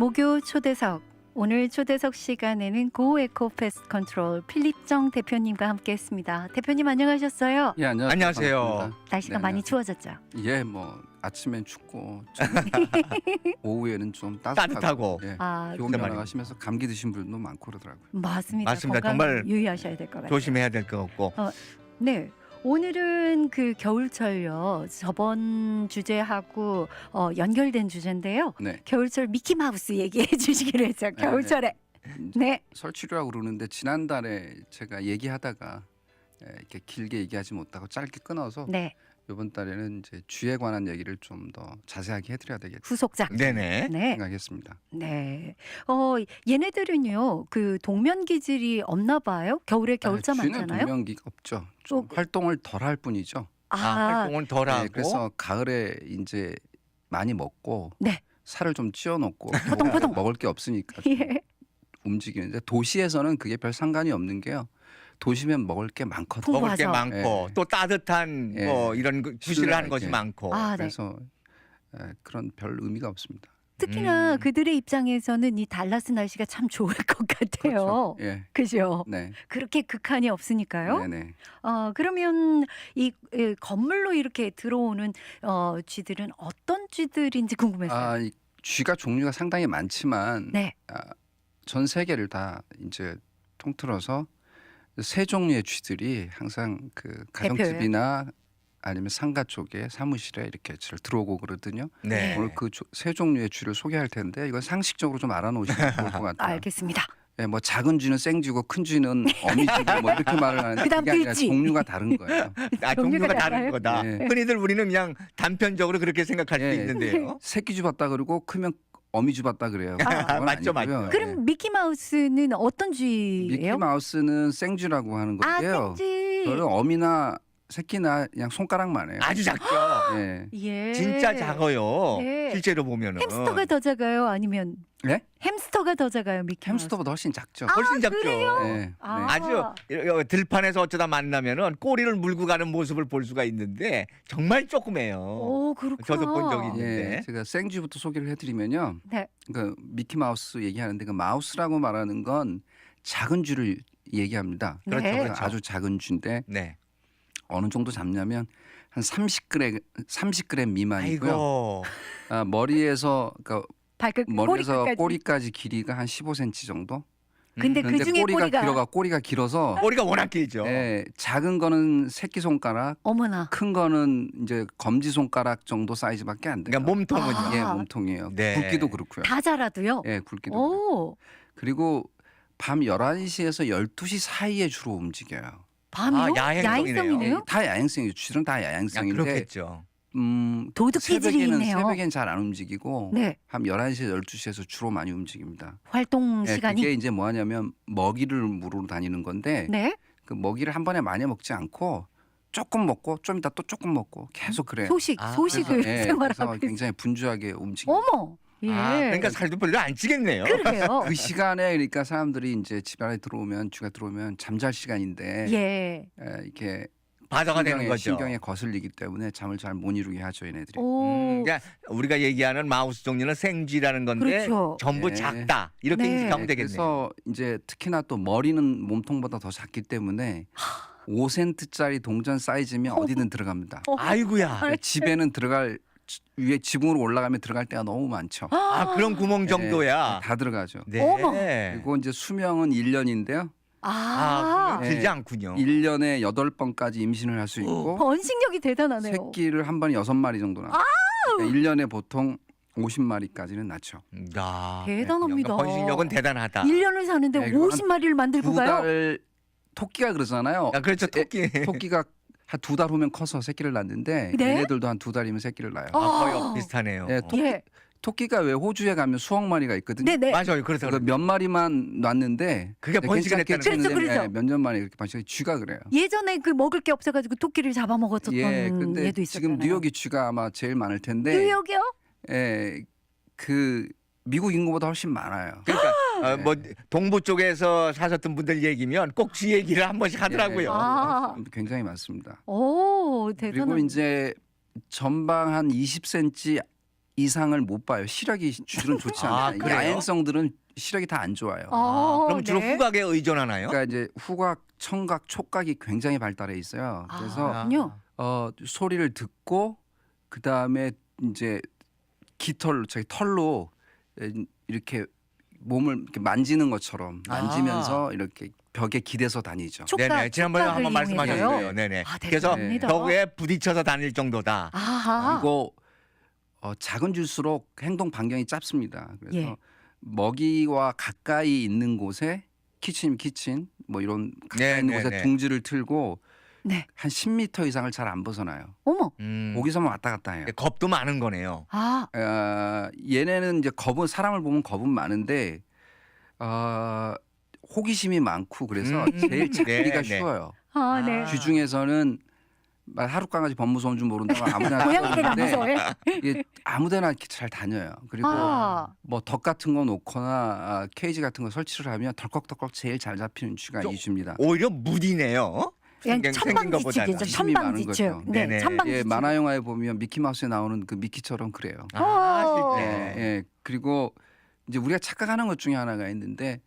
목요 초대석. 오늘 초대석 시간에는 고에코 패스트 컨트롤 필립정 대표님과 함께했습니다. 대표님 안녕하셨어요? 예, 안녕하세요. 반갑습니다. 날씨가 네, 많이 안녕하세요. 추워졌죠? 예, 뭐 아침엔 춥고 오후에는 좀 따뜻하고. 예. 아, 기온 진짜 변화가 많이. 심해서 감기 드신 분도 많고 그러더라고요. 맞습니다. 맞습니다. 건강 정말 유의하셔야 될 것 같아요. 조심해야 될 것 같고. 네. 오늘은 그 겨울철요. 저번 주제하고 연결된 주제인데요. 네. 겨울철 미키마우스 얘기해 주시기로 했죠. 겨울철에. 네. 설치류라고 그러는데 지난달에 제가 얘기하다가 이렇게 길게 얘기하지 못하고 짧게 끊어서 네. 이번 달에는 이제 쥐에 관한 얘기를 좀 더 자세하게 해드려야 되겠다 후속작. 네네. 네. 생각했습니다. 네. 얘네들은요. 그 동면 기질이 없나 봐요. 겨울에 겨울잠 안 쥐는 자나요? 동면기가 없죠. 좀 활동을 덜 할 뿐이죠. 활동을 덜 하고. 네, 그래서 가을에 이제 많이 먹고 네. 살을 좀 찌워놓고 포동포동. 먹을 게 없으니까 예. 움직이는데 도시에서는 그게 별 상관이 없는 게요. 도시면 먹을 게 많거든요. 부- 먹을 게 부어서. 많고 예. 또 따뜻한 예. 뭐 이런 구실을 하는 것이 이렇게. 많고. 아, 네. 그래서 그런 별 의미가 없습니다. 특히나 그들의 입장에서는 이 달라스 날씨가 참 좋을 것 같아요. 그렇죠. 예. 그죠? 네. 그렇게 극한이 없으니까요. 네네. 그러면 이 건물로 이렇게 들어오는 쥐들은 어떤 쥐들인지 궁금했어요. 이 쥐가 종류가 상당히 많지만 네. 전 세계를 다 이제 통틀어서 세 종류의 쥐들이 항상 그 가정집이나 아니면 상가 쪽에 사무실에 이렇게 들어오고 그러거든요. 네. 오늘 그 세 종류의 쥐를 소개할 텐데 이건 상식적으로 좀 알아놓으시면 좋을 것 같아요. 알겠습니다. 예, 뭐 작은 쥐는 생쥐고 큰 쥐는 어미쥐고 뭐 이렇게 말을 하는데 그다음 그게 아니라 들쥐. 종류가 다른 거예요. 종류가 종류가 다른 달라요? 거다. 네. 흔히들 우리는 그냥 단편적으로 그렇게 생각할 수 예. 있는데요. 새끼쥐 봤다 그러고 크면 어미쥐 봤다 그래요. 그건 맞죠, 아니고요. 맞죠. 그럼 미키마우스는 어떤 쥐예요? 미키마우스는 생쥐라고 하는 건데요. 생쥐. 그거는 어미나 새끼나 그냥 손가락만 해요. 아주 작죠. 예. 예. 진짜 작아요. 네. 실제로 보면은. 햄스터가 더 작아요? 아니면 네? 햄스터가 더 작아요? 미키마우스. 햄스터보다 훨씬 작죠. 훨씬 작죠. 예. 네. 아주 들판에서 어쩌다 만나면은 꼬리를 물고 가는 모습을 볼 수가 있는데 정말 조그매요. 오, 그렇구나. 저도 본 적이 예. 있는데. 제가 생쥐부터 소개를 해드리면요. 네. 그 미키마우스 얘기하는데 그 마우스라고 말하는 건 작은 쥐를 얘기합니다. 그렇죠, 그래서 그렇죠. 아주 작은 쥐인데 네. 어느 정도 잡냐면 한 30g 미만이고요. 아이고. 머리에서 그러니까 발끝 머리에서 꼬리까지. 꼬리까지 길이가 한 15cm 정도. 근데 그 근데 중에 꼬리가 길어서 꼬리가 워낙 길죠. 예, 작은 거는 새끼 손가락, 어머나. 큰 거는 이제 검지 손가락 정도 사이즈밖에 안 돼요. 그러니까 몸통은요. 아. 예, 몸통이에요. 네. 굵기도 그렇고요. 다 자라도요? 예, 굵기도 그렇고. 오. 그리고 밤 11시에서 12시 사이에 주로 움직여요. 밤이요? 야행성이네요. 야행성이네요? 다 야행성이죠. 쥐들은 다 야행성인데 그렇겠죠. 도둑 기질이 있네요. 새벽엔 잘 안 움직이고 네. 밤 11시에서 12시에서 주로 많이 움직입니다. 활동 예, 시간이. 그게 이제 뭐 하냐면 먹이를 물으러 다니는 건데 네. 그 먹이를 한 번에 많이 먹지 않고 조금 먹고 좀 이따 또 조금 먹고 계속 그래요. 소식을 예, 생활하고 그래서 있어요. 굉장히 분주하게 움직입니다. 어머. 예. 그러니까 살도 별로 안 찌겠네요. 그러게요. 그 시간에 그러니까 사람들이 이제 집 안에 들어오면 쥐가 들어오면 잠잘 시간인데 예. 이렇게 바다가 되는 거죠. 신경에 거슬리기 때문에 잠을 잘 못 이루게 하죠, 얘네들이. 오. 그러니까 우리가 얘기하는 마우스 종류는 생쥐라는 건데 그렇죠. 전부 네. 작다 이렇게 네. 인식하면 되겠네요. 그래서 이제 특히나 또 머리는 몸통보다 더 작기 때문에 5센트짜리 동전 사이즈면 어디든 들어갑니다. 아이고야. 그러니까 집에는 들어갈 위에 지붕으로 올라가면 들어갈 때가 너무 많죠. 그런 구멍 정도야. 다 들어가죠. 네. 어머. 그리고 이제 수명은 1년인데요. 길지 네. 않군요. 1년에 8번까지 임신을 할 수 있고 번식력이 대단하네요. 새끼를 한 번에 6마리 정도 낳아요. 그러니까 1년에 보통 50마리까지는 낳죠. 야, 대단합니다. 번식력은 대단하다. 1년을 사는데 네, 그거 50마리를 만들고 가요? 2달 토끼가 그러잖아요. 그렇죠. 토끼. 토끼가 한 2달 후면 커서 새끼를 낳는데 네? 얘네들도 한 2달이면 새끼를 낳아요. 거의 비슷하네요. 예, 예. 토끼가 왜 호주에 가면 수억 마리가 있거든요. 네네. 맞아요. 그래서 그몇 마리만 낳는데 그게 번식을 괜찮게 했다는 거죠. 그렇죠. 몇 년 만에 그렇게 번식이 쥐가 그래요. 예전에 그 먹을 게 없어가지고 토끼를 잡아먹었었던 예, 근데 얘도 있었잖아요. 지금 뉴욕이 쥐가 아마 제일 많을 텐데, 뉴욕이요? 예, 그 미국 인구보다 훨씬 많아요. 그러니까 뭐 동부 쪽에서 사셨던 분들 얘기면 꼭 쥐 얘기를 한 번씩 하더라고요. 아. 굉장히 많습니다. 오, 그리고 대단한. 이제 전방 한 20cm 이상을 못 봐요. 시력이 쥐들은 좋지 아, 않아요. 그래요? 야행성들은 시력이 다 안 좋아요. 그럼 주로 네. 후각에 의존하나요? 그러니까 이제 후각, 청각, 촉각이 굉장히 발달해 있어요. 그래서 그렇군요. 소리를 듣고 그 다음에 이제 깃털, 저기 털로 이렇게 몸을 이렇게 만지는 것처럼 만지면서 이렇게 벽에 기대서 다니죠. 네네. 지난번에 촉각을 한번 말씀하셨어요. 이용해서요? 네네. 아, 그래서 대단합니다. 벽에 부딪혀서 다닐 정도다. 아하. 그리고 작은 줄수록 행동 반경이 짧습니다. 그래서 예. 먹이와 가까이 있는 곳에 키친 뭐 이런 가까이 있는 곳에 네네네. 둥지를 틀고 네. 한 10m 이상을 잘 안 벗어나요. 어머. 거기서만 왔다 갔다 해요. 겁도 많은 거네요. 아, 얘네는 이제 사람을 보면 겁은 많은데 호기심이 많고 그래서 제일 잡기가 네, 네. 쉬워요. 네. 쥐 중에서는 하루 강아지 범 무서운 줄 모른다고 아무데나 고양이들 안 던지는데 무서워해? 이게 아무데나 이렇게 잘 다녀요. 그리고 뭐 덕 같은 거 놓거나 케이지 같은 거 설치를 하면 덜컥덜컥 제일 잘 잡히는 쥐가 이 쥐입니다. 오히려 무디네요. 그냥 생긴 것보다는. 천방지축이죠. 힘이 많은 천방지축. 거죠. 네, 네네. 천방지축. 예, 만화 영화에 보면 미키마우스에 나오는 그 미키처럼 그래요. 실제. 예. 그리고 이제 우리가 착각하는 것 중에 하나가 있는데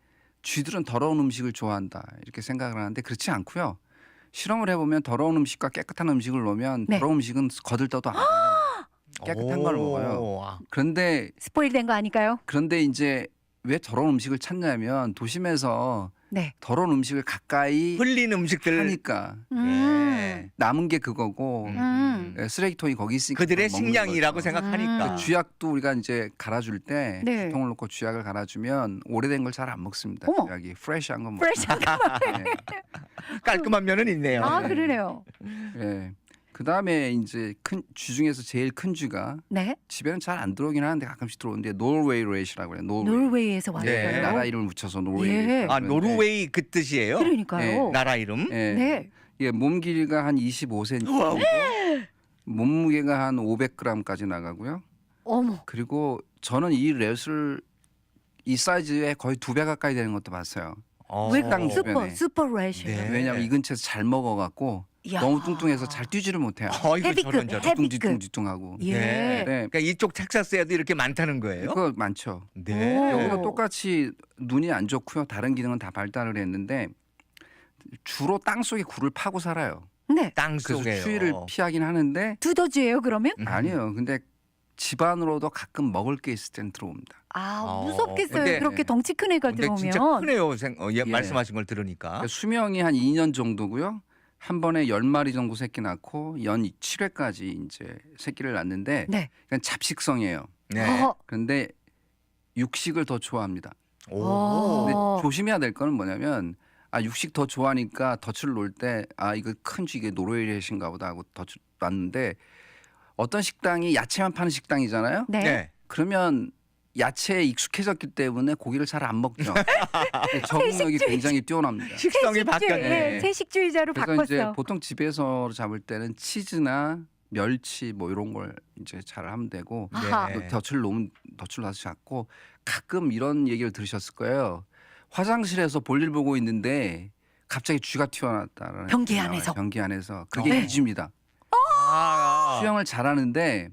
쥐들은 더러운 음식을 좋아한다 이렇게 생각을 하는데 그렇지 않고요. 실험을 해보면 더러운 음식과 깨끗한 음식을 놓으면 네. 더러운 음식은 거들떠도 안 먹어요. 깨끗한 걸 먹어요. 그런데 스포일된 거 아닐까요? 이제 왜 더러운 음식을 찾냐면 도심에서 네. 더러운 음식을 가까이 흘린 음식들. 하니까 네. 남은 게 그거고 쓰레기통이 거기 있으니까 그들의 먹는 식량이라고 거죠. 생각하니까. 음. 쥐약도 우리가 이제 갈아줄 때 네. 쥐통을 놓고 쥐약을 갈아주면 오래된 걸 잘 안 먹습니다. 어머. 쥐약이 프레시한 건 프레시. 깔끔한 면은 있네요. 아, 그러네요. 예. 그 다음에 이제 큰 쥐 중에서 제일 큰 쥐가 네. 집에는 잘 안 들어오긴 하는데 가끔씩 들어오는데 노르웨이 렛이라고 그래요. 노르웨이에서 왔어요. 네, 나라 이름을 붙여서 노르웨이. 예. 렛이라고 아, 그러는데 노르웨이 그 뜻이에요? 그러니까요. 나라 이름? 예. 네. 예, 몸 길이가 한 25cm 정도, 몸무게가 한 500g까지 나가고요. 어머. 그리고 저는 이 렛을 이 사이즈에 거의 2배 가까이 되는 것도 봤어요. 왜 식당 주변에. 슈퍼 레시. 네. 왜냐하면 이 근처에서 잘 먹어갖고 이야. 너무 뚱뚱해서 잘 뛰지를 못해요. 어이구 헤비급, 저런 저런. 헤비- 뒤뚱뒤뚱하고. 예. 네. 네. 그러니까 이쪽 텍사스에도 이렇게 많다는 거예요? 그거 많죠. 네. 오. 여기도 똑같이 눈이 안 좋고요. 다른 기능은 다 발달을 했는데 주로 땅 속에 굴을 파고 살아요. 네. 땅 그래서 속에요. 추위를 피하긴 하는데 두더지예요, 그러면? 아니에요. 근데 집안으로도 가끔 먹을 게 있을 땐 들어옵니다. 무섭겠어요. 근데- 그렇게 덩치 큰 애가 근데 진짜 들어오면. 크네요. 예. 말씀하신 걸 들으니까. 그러니까 수명이 한 2년 정도고요. 한 번에 10마리 정도 새끼 낳고 연 7회까지 이제 새끼를 낳는데 네. 그냥 잡식성이에요. 네. 그런데 육식을 더 좋아합니다. 오. 근데 조심해야 될 거는 뭐냐면 육식 더 좋아하니까 덫을 놓을 때 이거 큰 쥐게 노르웨이렛인가 보다 하고 덫을 놨는데 어떤 식당이 야채만 파는 식당이잖아요. 네. 네. 그러면 야채에 익숙해졌기 때문에 고기를 잘 안 먹죠. 적응력이 굉장히 뛰어납니다. 식성이 바뀌었네. 네. 채식주의자로 그래서 이제 바꿨어. 보통 집에서 잡을 때는 치즈나 멸치 뭐 이런 걸 이제 잘 하면 되고 아하. 네. 덫을 놔서 잡고 가끔 이런 얘기를 들으셨을 거예요. 화장실에서 볼일 보고 있는데 갑자기 쥐가 튀어나왔다라는 변기 얘기가 나와요. 안에서. 변기 안에서 그게 네. 이 쥐입니다. 아. 수영을 잘하는데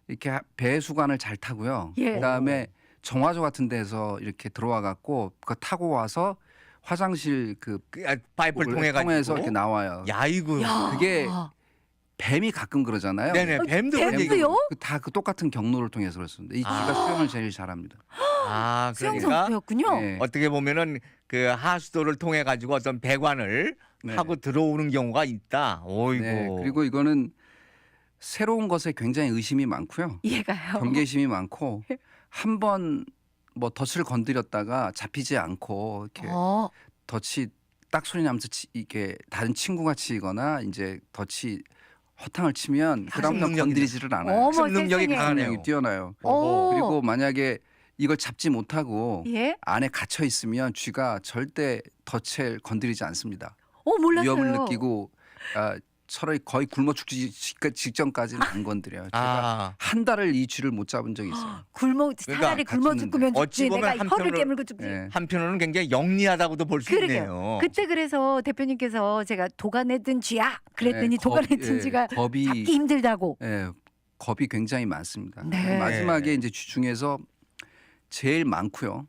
이렇게 배수관을 잘 타고요. 예. 그다음에 정화조 같은 데서 이렇게 들어와 갖고 그거 타고 와서 화장실 파이프를 통해 통해서 가지고 이렇게 나와요. 야, 이거. 야. 그게 뱀이 가끔 그러잖아요. 네네. 뱀도 그런 뱀도요? 얘기. 다 그 똑같은 경로를 통해서 그렇습니다. 이 쥐가 아. 수영을 제일 잘합니다. 아, 수영 그러니까 선수였군요. 네. 어떻게 보면은 그 하수도를 통해 가지고 어떤 배관을 네. 하고 들어오는 경우가 있다. 오이고. 네. 그리고 이거는 새로운 것에 굉장히 의심이 많고요. 이해가요. 경계심이 많고 한 번 뭐 덫을 건드렸다가 잡히지 않고 이렇게 덫이 딱 소리 나면서 이게 다른 친구가 치거나 이제 덫이 허탕을 치면 그다음부터 능력이다. 건드리지를 않아요. 어머, 학습 능력이 세상에. 강하네요. 능력이 뛰어나요. 오. 그리고 만약에 이걸 잡지 못하고 예? 안에 갇혀 있으면 쥐가 절대 덫을 건드리지 않습니다. 몰랐어요. 위협을 느끼고 서로 거의 굶어 죽기 직전까지는 안 건드려요. 제가 아. 한 달을 이 쥐를 못 잡은 적이 있어요. 차라리 굶어 갇혔는데. 죽으면 어찌 죽지. 보면 내가 혀를 한편으로- 깨물고 죽지. 예. 한편으로는 굉장히 영리하다고도 볼 수 그러게요. 있네요. 그때 그래서 대표님께서 제가 도가내든 쥐야 그랬더니 예, 도가내든 예, 쥐가 겁이 잡기 힘들다고. 예, 겁이 굉장히 많습니다. 네. 마지막에 이제 쥐 중에서 제일 많고요.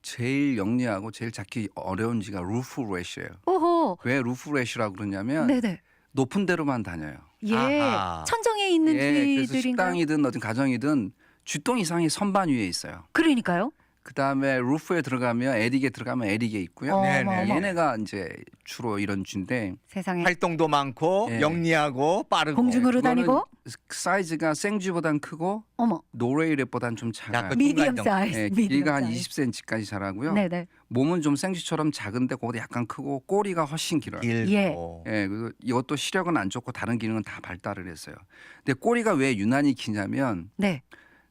제일 영리하고 제일 잡기 어려운 쥐가 루프레시예요. 오호. 왜 루프레시라고 그러냐면 네네. 높은 데로만 다녀요. 예. 아하. 천정에 있는 예, 그래서 쥐들인가요? 식당이든 어떤 가정이든 쥐똥 이상이 선반 위에 있어요. 그러니까요. 그 다음에 루프에 들어가면 에릭에 들어가면 에릭에 있고요. 어머, 네네. 어머. 얘네가 이제 주로 이런 쥐인데 세상에. 활동도 많고 예. 영리하고 빠르고. 공중으로 그거는 다니고. 사이즈가 생쥐보단 크고 어머. 노레이랩보단 좀 작아요. 약간 미디엄 중간 사이즈. 예, 미디엄 길이가 한 사이즈. 20cm까지 자라고요. 네네. 몸은 좀 생쥐처럼 작은데 그거보다 약간 크고 꼬리가 훨씬 길어요. 길고. 예, 그리고 이것도 시력은 안 좋고 다른 기능은 다 발달을 했어요. 근데 꼬리가 왜 유난히 기냐면 네.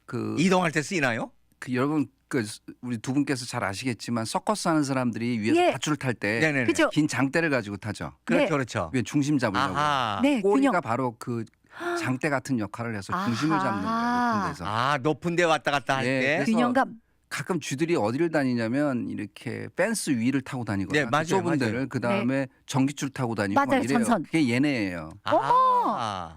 그, 이동할 때 쓰이나요? 그 여러분 그 우리 두 분께서 잘 아시겠지만 서커스 하는 사람들이 위에서 예. 밧줄 탈 때 네네. 그죠? 긴 장대를 가지고 타죠. 그렇죠, 네. 그렇죠. 왜 중심 잡으려고. 아하. 네. 꼬리가 균형. 바로 그 장대 같은 역할을 해서 중심을 아하. 잡는 거예요. 높은 데서. 아, 높은 데 왔다 갔다 할 예, 때. 그래서 균형감. 가끔 쥐들이 어디를 다니냐면 이렇게 펜스 위를 타고 다니거나 네, 맞아요, 좁은 맞아요. 데를 그 다음에 전기줄 타고 다니고 맞아요, 막 이래요. 전선. 그게 얘네예요. 어머.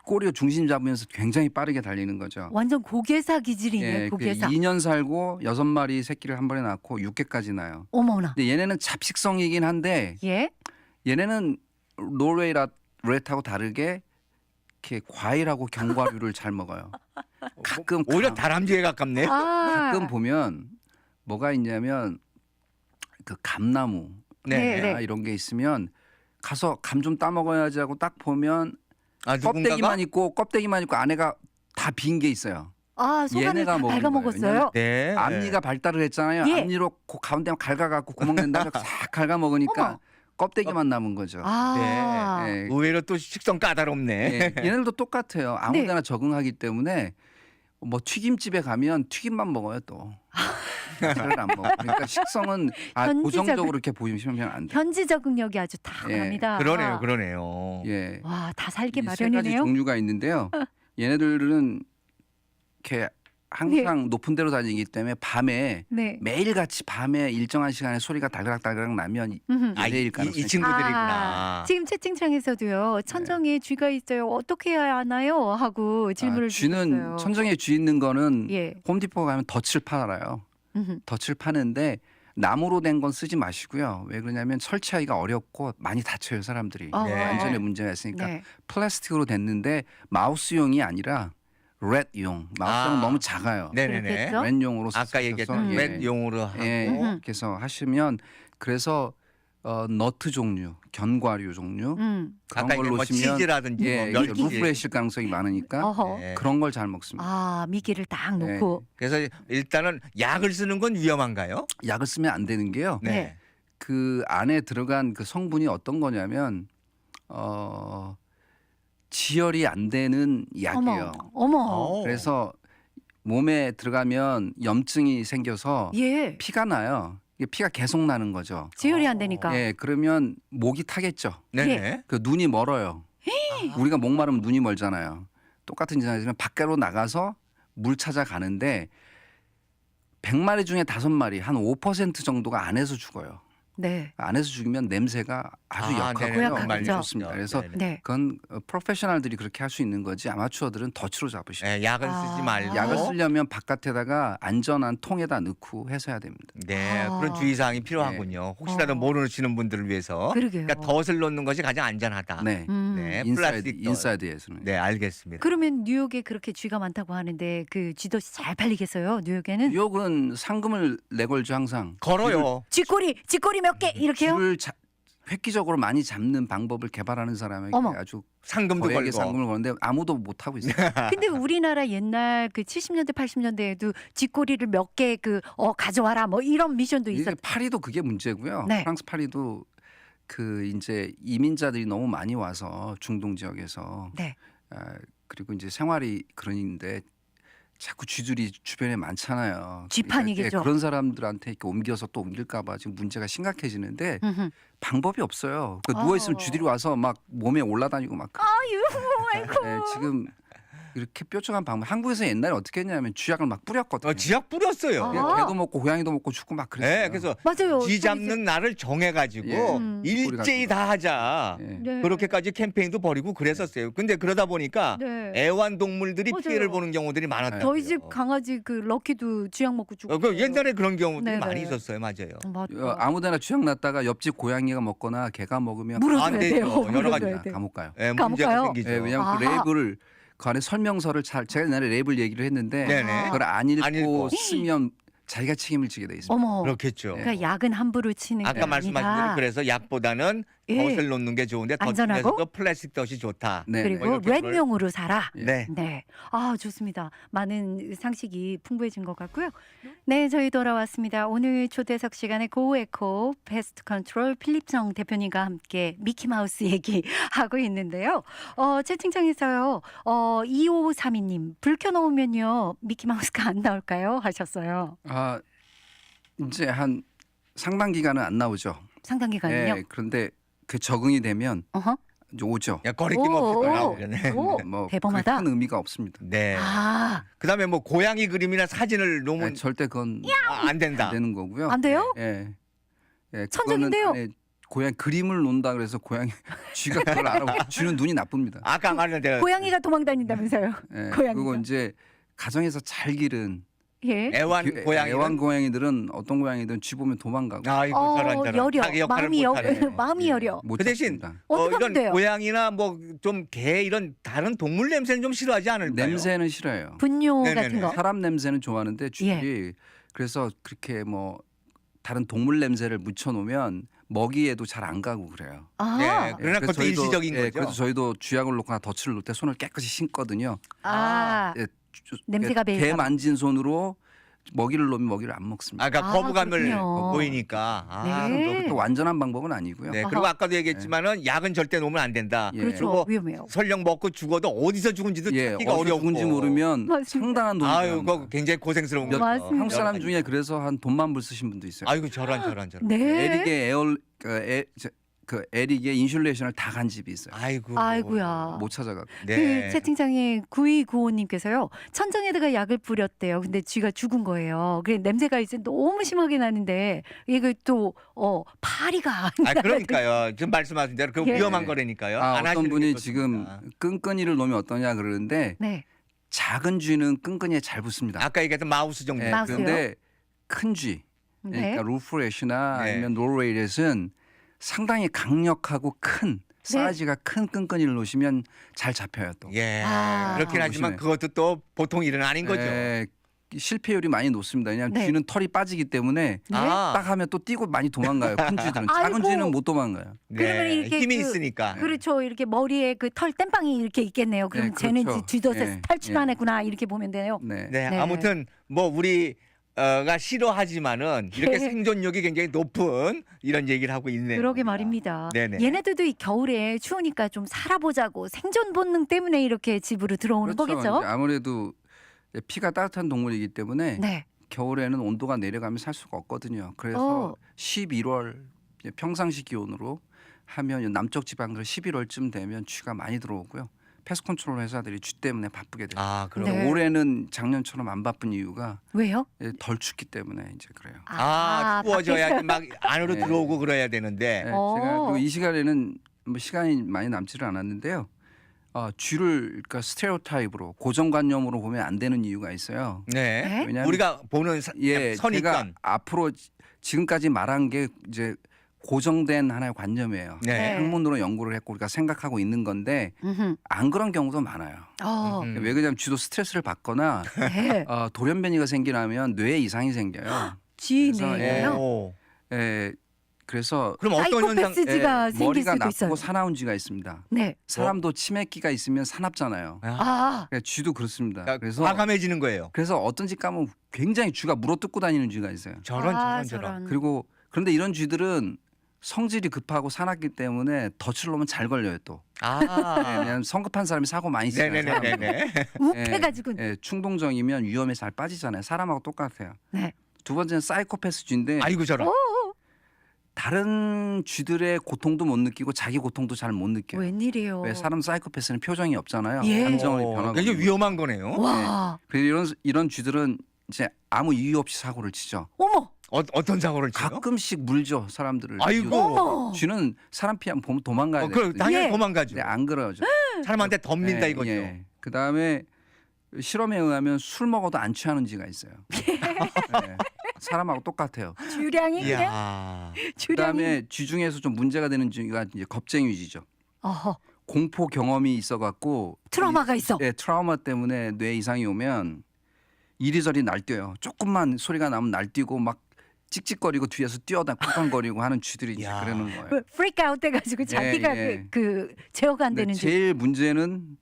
꼬리가 중심 잡으면서 굉장히 빠르게 달리는 거죠. 완전 고개사 기질이네. 예, 고개사. 2년 살고 6마리 새끼를 한 번에 낳고 6개까지 낳아요. 어머나. 근데 얘네는 잡식성이긴 한데 예. 얘네는 노르웨이라트하고 다르게 이렇게 과일하고 견과류를 잘 먹어요. 가끔 오히려 다람쥐에 가깝네. 아. 가끔 보면 뭐가 있냐면 그 감나무 네, 네. 이런 게 있으면 가서 감 좀 따먹어야지 하고 딱 보면 아, 껍데기만 있고 안에가 다 빈 게 있어요. 아, 속안을 얘네가 다 먹은 갉아먹었어요. 네. 앞니가 발달을 했잖아요. 예. 앞니로 그 가운데 갉아갖고 구멍 낸 다음에 싹 갉아먹으니까 어머. 껍데기만 남은 거죠. 아. 예. 의외로 또 식성 까다롭네. 예, 얘네들도 똑같아요. 아무데나 적응하기 때문에 뭐 튀김집에 가면 튀김만 먹어요 또. 잘을 안 먹어. 그러니까 식성은 현지적으로- 고정적으로 이렇게 보시면 안 돼요. 현지 적응력이 아주 탁월합니다. 그러네요, 그러네요. 예. 와, 다 살기 이 세 가지 마련이네요. 종류가 있는데요. 얘네들은 이렇게 항상 높은 데로 다니기 때문에 밤에 네. 매일같이 밤에 일정한 시간에 소리가 달그락달그락 나면 음흠. 아, 얘네일 이 가능성이 친구들이구나. 지금 채팅창에서도요. 천정에 쥐가 있어요. 어떻게 해야 하나요? 하고 질문을 쥐는 주셨어요. 천정에 쥐 있는 거는 예. 홈디포 가면 덫을 팔아요. 음흠. 덫을 파는데 나무로 된 건 쓰지 마시고요. 왜 그러냐면 설치하기가 어렵고 많이 다쳐요 사람들이. 어, 네. 안전에 문제가 있으니까 네. 플라스틱으로 됐는데 마우스용이 아니라 렛용. 마우스는 아. 너무 작아요. 네네네. 그렇겠죠? 렛용으로 아까 얘기했던 웹용으로 하고. 예, 그래서 하시면 그래서 너트 종류, 견과류 종류 그런 아까 걸 뭐 놓으시면 치즈라든지 예, 뭐 이게 멸치. 루프레실 가능성이 많으니까 어허. 네. 그런 걸 잘 먹습니다. 아, 미끼를 딱 놓고. 그래서 일단은 약을 쓰는 건 위험한가요? 약을 쓰면 안 되는 게요. 네. 그 안에 들어간 그 성분이 어떤 거냐면 지혈이 안 되는 약이에요. 어머. 그래서 몸에 들어가면 염증이 생겨서 예. 피가 나요. 이게 피가 계속 나는 거죠. 지혈이 안 되니까. 예, 그러면 목이 타겠죠. 네네. 그 눈이 멀어요. 우리가 목마르면 눈이 멀잖아요. 똑같은 진상이지만 밖으로 나가서 물 찾아가는데 100마리 중에 5마리 한 5% 정도가 안에서 죽어요. 네. 안에서 죽이면 냄새가 아주 아, 약하고요. 네네. 많이 고약하겠죠. 좋습니다. 그래서 네네. 네. 그건 프로페셔널들이 그렇게 할 수 있는 거지 아마추어들은 덫으로 잡으시죠. 네, 약을 아. 쓰지 말고. 약을 쓰려면 바깥에다가 안전한 통에다 넣고 해서 해야 됩니다. 네, 아. 그런 주의사항이 필요하군요. 혹시라도 모르시는 분들을 위해서. 그러게요. 그러니까 덫을 놓는 것이 가장 안전하다. 네, 네, 인사이드, 플라스틱 덫. 인사이드에서는. 네, 알겠습니다. 그러면 뉴욕에 그렇게 쥐가 많다고 하는데 그 쥐도 잘 팔리겠어요? 뉴욕에는? 뉴욕은 상금을 내걸죠 항상. 걸어요. 쥐꼬리 몇 개 이렇게요? 쥐를 획기적으로 많이 잡는 방법을 개발하는 사람에게 어머. 아주 상금도 거액의 걸고. 상금을 거는데 아무도 못 하고 있어요. 근데 우리나라 옛날 그 70년대 80년대에도 쥐꼬리를 몇 개 가져와라 뭐 이런 미션도 이게 있었. 파리도 그게 문제고요. 네. 프랑스 파리도 그 이제 이민자들이 너무 많이 와서 중동 지역에서 네. 그리고 이제 생활이 그런데 자꾸 쥐들이 주변에 많잖아요. 쥐판이겠죠. 그러니까 그런 사람들한테 이렇게 옮겨서 또 옮길까봐 지금 문제가 심각해지는데 음흠. 방법이 없어요. 누워 있으면 쥐들이 와서 막 몸에 올라다니고 막. 아유, 아이고. 네, 지금 그렇게 뾰족한 방법. 한국에서 옛날에 어떻게 했냐면 쥐약을 막 뿌렸거든요. 쥐약 뿌렸어요. 아. 그냥 개도 먹고 고양이도 먹고 죽고 막 그랬어요. 네, 그래서 맞아요. 쥐 잡는 날을 정해가지고 예. 일제히 다 하자. 예. 네. 그렇게까지 캠페인도 벌이고 그랬었어요. 근데 그러다 보니까 네. 애완동물들이 맞아요. 피해를 보는 경우들이 많았어요. 저희 집 강아지 그 럭키도 쥐약 먹고 죽고. 그 옛날에 그런 경우들이 네네. 많이 있었어요. 맞아요. 맞아. 아무데나 쥐약 났다가 옆집 고양이가 먹거나 개가 먹으면 물어줘야 안 되죠. 돼요. 여러 가지 물어줘야 돼요. 감옥 가요. 예, 감옥 문제가 가요? 생기죠. 예, 왜냐하면 그 아하. 랩을 그 안에 설명서를 제가 옛날에 랩을 얘기를 했는데 네네. 그걸 안 읽고, 안 읽고. 쓰면 자기가 책임을 지게 돼 있습니다. 어머. 그렇겠죠. 그러니까 약은 함부로 치는 게 아까 말씀하신 대로 아니라 그래서 약보다는 예. 덫을 놓는 게 좋은데 덫 안전하고? 중에서도 플라스틱 덫이 좋다. 네. 그리고 뭐 이렇게 랩용으로 살아. 예. 네. 네. 아, 좋습니다. 많은 상식이 풍부해진 것 같고요. 네, 저희 돌아왔습니다. 오늘 초대석 시간에 고에코 패스트 컨트롤 필립정 대표님과 함께 미키마우스 얘기하고 있는데요. 채팅창에서요. 2532님, 불 켜놓으면요. 미키마우스가 안 나올까요? 하셨어요. 아 이제 한 상당 기간은 안 나오죠. 상당 기간은요. 예, 그런데 그 적응이 되면 어허. 이제 오죠. 야, 거리낌 없이 오, 나오네. 오. 뭐 대범하다. 큰 의미가 없습니다. 네. 아, 그다음에 뭐 고양이 그림이나 사진을 놓으면 절대 그건 안 된다. 안 되는 거고요. 안 돼요? 예. 예, 천적인데요? 그거는 안에 고양이 그림을 논다 그래서 고양이 쥐가 그걸 알아. 쥐는 눈이 나쁩니다. 아까 말했는데 고양이가 도망다닌다면서요. 예, 고양이가. 그리고 이제 가정에서 잘 기른 예. 애완 고양이들은 어떤 고양이든 쥐 보면 도망가고 아 이거 저런 여려. 자기 역할을 마음이 못하네. 마음이 여려. 못 그 대신 잡습니다. 어떻게 하면 이런 돼요? 고양이나 뭐 좀 개 이런 다른 동물 냄새는 좀 싫어하지 않을까요? 냄새는 싫어요. 분뇨 네네네. 같은 거. 사람 냄새는 좋아하는데 쥐들이 그래서 그렇게 뭐 다른 동물 냄새를 묻혀 놓으면 먹이에도 잘 안 가고 그래요. 아, 예, 그러나 그래서 그것도 일시적인 거죠. 그래서 저희도 쥐약을 놓거나 덫을 놓을 때 손을 깨끗이 씻거든요. 아, 예, 냄새가 개 배일까 봐. 만진 손으로 먹이를 놓으면 먹이를 안 먹습니다. 아, 그러니까 아, 거부감을 그렇군요. 보이니까. 아, 네. 그것도 완전한 방법은 아니고요. 네. 아하. 그리고 아까도 얘기했지만은 약은 절대 놓으면 안 된다. 예. 그렇죠. 그리고 위험해요. 설령 먹고 죽어도 어디서 죽은지도 예, 찾기가 어디서 어렵고. 죽은지 모르면 맞습니다. 상당한 돈이 아유, 들어갑니다. 그거 굉장히 고생스러운 거죠. 맞습니다. 한국 사람 중에 그래서 한 돈만 불 쓰신 분도 있어요. 아이고 저런. 네. 에릭의 그 에릭의 인슐레이션을 다 간 집이 있어요. 아이고. 아이고야. 못 찾아가고. 네. 그 채팅창에 9295님께서요. 천정에다가 약을 뿌렸대요. 근데 쥐가 죽은 거예요. 그래 냄새가 이제 너무 심하게 나는데 이게 또 파리가 아, 그러니까요. 지금 말씀하신 대로 그 예. 위험한 거라니까요. 안 어떤 하시는 분이 게 지금 좋습니다. 끈끈이를 놓으면 어떠냐 그러는데 네. 작은 쥐는 끈끈이에 잘 붙습니다. 아까 얘기했던 마우스 정도. 예, 마우스요? 그런데 큰 쥐, 네. 그러니까 루프렛이나 네. 아니면 노르웨이렛은 상당히 강력하고 큰 사이즈가 큰 끈끈이를 놓으시면 잘 잡혀요 또. 예. 아. 그렇긴 하지만 보시네. 그것도 또 보통 일은 아닌 거죠. 예, 실패율이 많이 높습니다. 그냥 네. 쥐는 털이 빠지기 때문에 네. 아. 딱 하면 또 뛰고 많이 도망가요. 큰 쥐들은. 아이고. 작은 쥐는 못 도망가요. 그러면 네. 이렇게 힘이 그- 있으니까. 그렇죠. 이렇게 머리에 그 털 땜빵이 이렇게 있겠네요. 그럼 네, 쟤는 그렇죠. 쥐덫에 예, 탈출하네구나 이렇게 보면 돼요. 네. 네, 네. 아무튼 뭐 우리가 싫어하지만은 이렇게 네. 생존력이 굉장히 높은 이런 얘기를 하고 있네요. 그러게 말입니다. 네네. 얘네들도 이 겨울에 추우니까 좀 살아보자고 생존 본능 때문에 이렇게 집으로 들어오는 그렇죠. 거겠죠? 이제 아무래도 피가 따뜻한 동물이기 때문에 네. 겨울에는 온도가 내려가면 살 수가 없거든요. 그래서 어. 11월 평상시 기온으로 하면 남쪽 지방들 11월쯤 되면 쥐가 많이 들어오고요. 패스트 컨트롤 회사들이 쥐 때문에 바쁘게 돼요. 아, 그럼. 네. 올해는 작년처럼 안 바쁜 이유가 왜요? 덜 춥기 때문에 이제 그래요. 추워져야지 막 안으로 네. 들어오고 그래야 되는데. 네, 어. 제가 그리고 이 시간에는 뭐 시간이 많이 남지를 않았는데요. 쥐를 그러니까 스테레오타입으로 고정관념으로 보면 안 되는 이유가 있어요. 네. 네? 왜냐하면 우리가 보는 제가 선입견. 앞으로 지금까지 말한 게 이제 고정된 하나의 관념이에요. 네. 학문으로 연구를 했고 우리가 생각하고 있는 건데 음흠. 안 그런 경우도 많아요. 음. 왜 그러냐면 쥐도 스트레스를 받거나 네. 돌연변이가 생기면 뇌에 이상이 생겨요. 그래서, 쥐네요. 오. 그래서 그럼 어떤 현상? 사이코패스지가 생길 머리가 수도 나쁘고 있어요. 사나운 쥐가 있습니다. 네. 사람도 치매기가 있으면 사납잖아요. 아, 그러니까 쥐도 그렇습니다. 그러니까 그래서 과감해지는 거예요. 어떤 집 가면 굉장히 쥐가 물어뜯고 다니는 쥐가 있어요. 저런. 그리고 그런데 이런 쥐들은 성질이 급하고 사납기 때문에 덫을 놓으면 잘 걸려요 또. 아. 왜냐하면 성급한 사람이 사고 많이 치잖아요. 네네네네. 욱해가지고. 충동적이면 위험에 잘 빠지잖아요. 사람하고 똑같아요. 네. 두 번째는 사이코패스 쥐인데 아이고 저런. 다른 쥐들의 고통도 못 느끼고 자기 고통도 잘 못 느껴요. 웬일이에요? 왜 사람 사이코패스는 표정이 없잖아요. 예. 감정을 변하고. 이게 위험한 거네요. 와, 그래서 이런 쥐들은 이제 아무 이유 없이 사고를 치죠. 어머, 어떤 사고를 치요? 가끔씩 물죠 사람들을. 아이고. 어머. 쥐는 사람 피하면 보면 도망가야 돼요. 그 당연히 예. 도망가죠. 근데 안 그러죠. 사람한테 덤빈다 이거죠. 그 다음에 실험에 의하면 술 먹어도 안 취하는 쥐가 있어요. 네. 사람하고 똑같아요. 주량이 그냥 이야. 주량이. 그다음에 쥐 중에서 좀 문제가 되는 쥐가 이제 겁쟁이 쥐죠. 어허, 공포 경험이 있어갖고 트라우마가 있어. 네, 트라우마 때문에 뇌 이상이 오면 이리저리 날뛰어요. 조금만 소리가 나면 날뛰고 막 찍찍거리고 뒤에서 뛰어다 쿵쾅거리고 하는 쥐들이 이제 야. 그러는 거예요. 프리크 아웃 돼가지고 자기가 예. 그 제어가 안 근데 되는 줄. 제일 문제는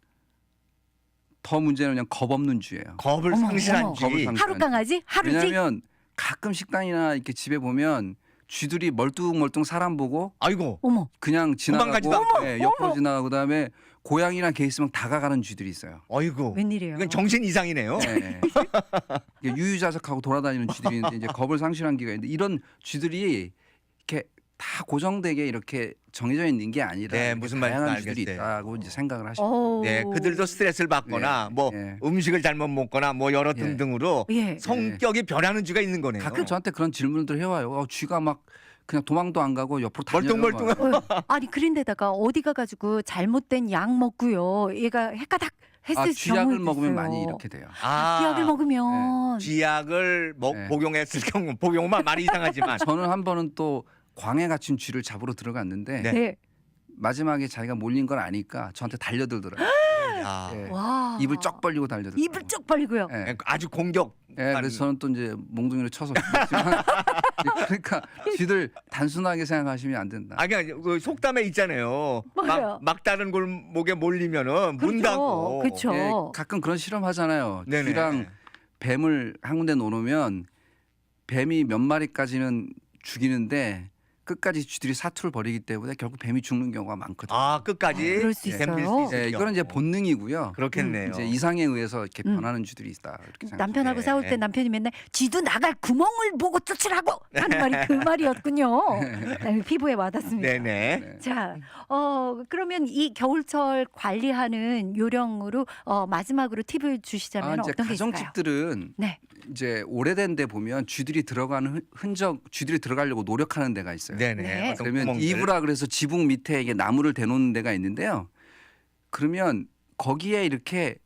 그냥 겁 없는 쥐예요. 겁을 어머, 상실한 어머. 쥐. 겁을 상실한 하루 강아지? 하루지? 왜냐하면 가끔 식당이나 이렇게 집에 보면 쥐들이 멀뚱멀뚱 사람 보고 아이고. 어머, 그냥 지나가고 도망가지도 않고. 옆으로 지나가고 그다음에 고양이랑 개 있으면 다가가는 쥐들이 있어요. 아이고. 웬일이에요? 이건 정신 이상이네요. 네. 이게 유유자적하고 돌아다니는 쥐들이 있는데 이제 겁을 상실한 기가 있는데 이런 쥐들이 이렇게 다 고정되게 이렇게 정해져 있는 게 아니라 네, 이렇게 무슨 말인지 다양한 쥐들이 알겠어요. 있다고 이제 생각을 하시면 어. 네, 그들도 스트레스를 받거나 예, 뭐 예. 음식을 잘못 먹거나 뭐 여러 예. 등등으로 예. 성격이 변하는 쥐가 있는 거네요. 가끔 저한테 그런 질문들 해와요. 쥐가 막 그냥 도망도 안 가고 옆으로 달려요. 멀뚱멀뚱. 막. 아니 그런데다가 어디 가가지고 잘못된 약 먹고요. 얘가 헷가닥 했을 쥐약을 경우도 먹으면 있어요. 많이 이렇게 돼요. 쥐약을 먹으면 쥐약을 네. 복용했을 경우 복용만 말이 이상하지만 저는 한 번은 또 광에 갇힌 쥐를 잡으러 들어갔는데 네. 네. 마지막에 자기가 몰린 걸 아니까 저한테 달려들더라고요. 야. 예. 와. 입을 쩍 벌리고 달려들더라고요. 입을 쭉 벌리고요. 예. 아주 공격. 그래서 저는 또 이제 몽둥이로 쳐서 죽였지만 그러니까 쥐들 단순하게 생각하시면 안 된다. 아 그냥 그 속담에 있잖아요. 맞아요. 막다른 골목에 몰리면은 문 닫고. 그렇죠. 예, 가끔 그런 실험 하잖아요. 네네. 쥐랑 뱀을 한 군데 놓으면 뱀이 몇 마리까지는 죽이는데 끝까지 쥐들이 사투를 벌이기 때문에 결국 뱀이 죽는 경우가 많거든요. 아 끝까지 그럴 수 덤빌 있어요. 있을 예, 이거는 이제 경우. 본능이고요. 그렇겠네요. 이제 이상에 의해서 이렇게 음. 변하는 쥐들이 있다. 이렇게 생각합니다. 남편하고 네. 싸울 때 남편이 맨날 쥐도 나갈 구멍을 보고 쫓으라고 하는 말이 그 말이었군요. 네, 피부에 와닿습니다. 네네. 네. 자, 그러면 이 겨울철 관리하는 요령으로 마지막으로 팁을 주시자면 이제 어떤 게 있을까요? 가정집들은 네. 이제 오래된 데 보면 쥐들이 들어가는 흔적, 쥐들이 들어가려고 노력하는 데가 있어요. 네네. 네. 어떤 그러면 구멍들. 이브라 그래서 지붕 밑에 이게 나무를 대놓는 데가 있는데요. 그러면 거기에 이렇게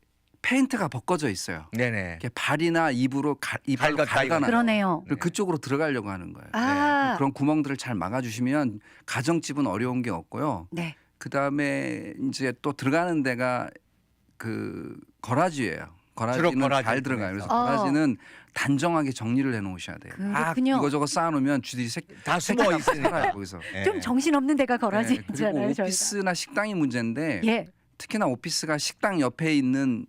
페인트가 벗겨져 있어요. 네네. 이렇게 발이나 입으로 이발로 갈갔다 갈가놔요. 그러네요. 그리고 그쪽으로 들어가려고 하는 거예요. 아, 그런 구멍들을 잘 막아주시면 가정집은 어려운 게 없고요. 네. 그 다음에 이제 또 들어가는 데가 그 거라지예요. 거라지는 거라지 잘 들어가요. 그래서 어. 거라지는 단정하게 정리를 해놓으셔야 돼요. 그렇군요. 이거저거 쌓아놓으면 쥐들이 다 숨어 있으니까. 살아요 거기서. 네. 좀 정신없는 데가 네, 거라지잖아요. 그리고 저희가. 오피스나 식당이 문제인데 예. 특히나 오피스가 식당 옆에 있는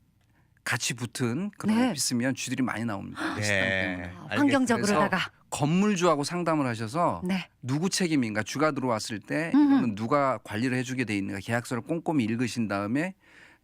같이 붙은 그런 네. 오피스면 쥐들이 많이 나옵니다. 네. 식당 때문에. 알겠습니다. 환경적으로다가. 건물주하고 상담을 하셔서 네. 누구 책임인가 쥐가 들어왔을 때 음흠. 이거는 누가 관리를 해주게 돼 있는가 계약서를 꼼꼼히 읽으신 다음에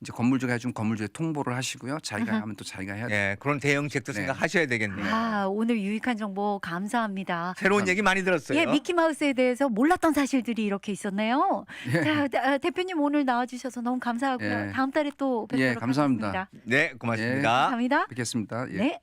이제 건물주가 해준 건물주에 통보를 하시고요. 자기가 음흠. 하면 또 자기가 해야 돼요. 네, 그런 대응책도 네. 생각하셔야 되겠네요. 아, 오늘 유익한 정보 감사합니다. 새로운 얘기 많이 들었어요. 예, 미키마우스에 대해서 몰랐던 사실들이 이렇게 있었네요. 예. 자, 대표님 오늘 나와주셔서 너무 감사하고요. 예. 다음 달에 또 뵙도록 예, 감사합니다. 하겠습니다. 네, 고맙습니다. 감사합니다. 뵙겠습니다. 예. 네.